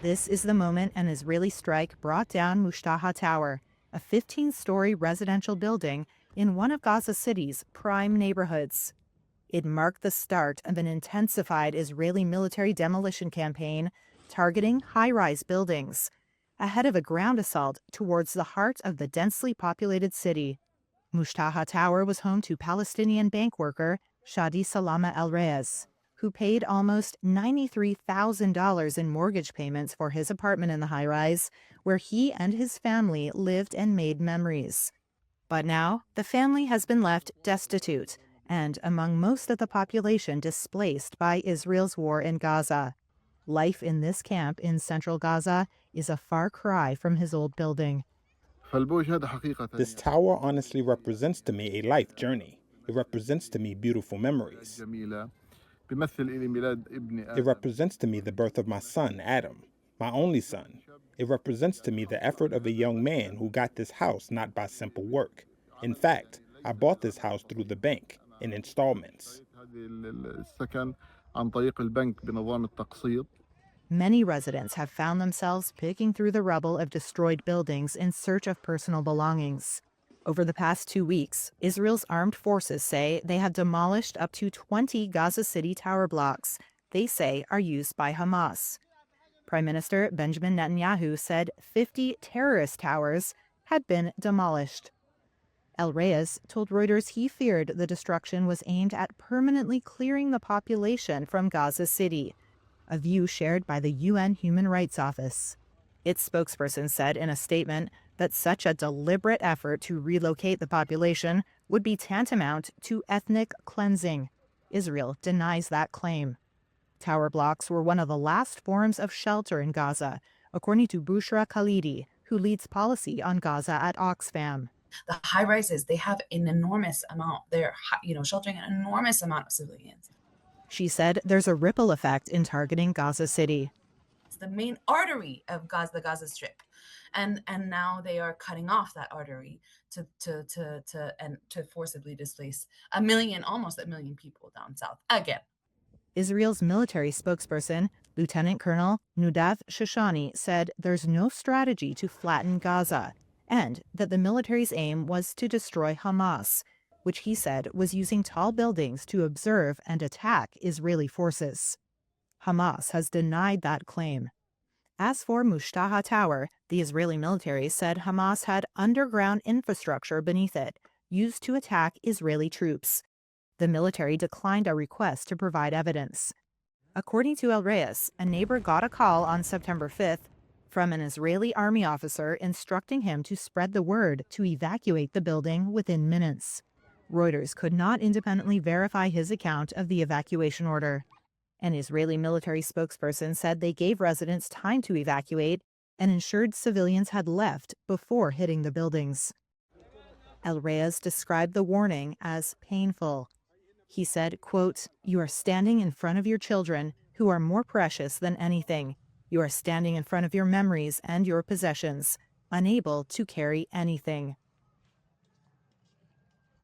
This is the moment an Israeli strike brought down Mushtaha Tower, a 15-story residential building in one of Gaza City's prime neighborhoods. It marked the start of an intensified Israeli military demolition campaign targeting high-rise buildings, ahead of a ground assault towards the heart of the densely populated city. Mushtaha Tower was home to Palestinian bank worker Shadi Salama El-Reyes, who paid almost $93,000 in mortgage payments for his apartment in the high-rise, where he and his family lived and made memories. But now, the family has been left destitute, and among most of the population displaced by Israel's war in Gaza. Life in this camp in central Gaza is a far cry from his old building. This tower honestly represents to me a life journey. It represents to me beautiful memories. It represents to me the birth of my son, Adam, my only son. It represents to me the effort of a young man who got this house not by simple work. In fact, I bought this house through the bank in installments. Many residents have found themselves picking through the rubble of destroyed buildings in search of personal belongings. Over the past 2 weeks, Israel's armed forces say they have demolished up to 20 Gaza City tower blocks they say are used by Hamas. Prime Minister Benjamin Netanyahu said 50 terrorist towers had been demolished. El-Reyes told Reuters he feared the destruction was aimed at permanently clearing the population from Gaza City, a view shared by the UN Human Rights Office. Its spokesperson said in a statement that such a deliberate effort to relocate the population would be tantamount to ethnic cleansing. Israel denies that claim. Tower blocks were one of the last forms of shelter in Gaza, according to Bushra Khalidi, who leads policy on Gaza at Oxfam. The high-rises, they have an enormous amount. They're, sheltering an enormous amount of civilians. She said there's a ripple effect in targeting Gaza City. It's the main artery of Gaza, the Gaza Strip. And now they are cutting off that artery to forcibly displace almost a million people down south again. Israel's military spokesperson, Lieutenant Colonel Nudav Shoshani, said there's no strategy to flatten Gaza, and that the military's aim was to destroy Hamas, which he said was using tall buildings to observe and attack Israeli forces. Hamas has denied that claim. As for Mushtaha Tower, the Israeli military said Hamas had underground infrastructure beneath it, used to attack Israeli troops. The military declined a request to provide evidence. According to El-Reyes, a neighbor got a call on September 5th from an Israeli army officer instructing him to spread the word to evacuate the building within minutes. Reuters could not independently verify his account of the evacuation order. An Israeli military spokesperson said they gave residents time to evacuate and ensured civilians had left before hitting the buildings. El-Reyes described the warning as painful. He said, quote, "You are standing in front of your children, who are more precious than anything. You are standing in front of your memories and your possessions, unable to carry anything."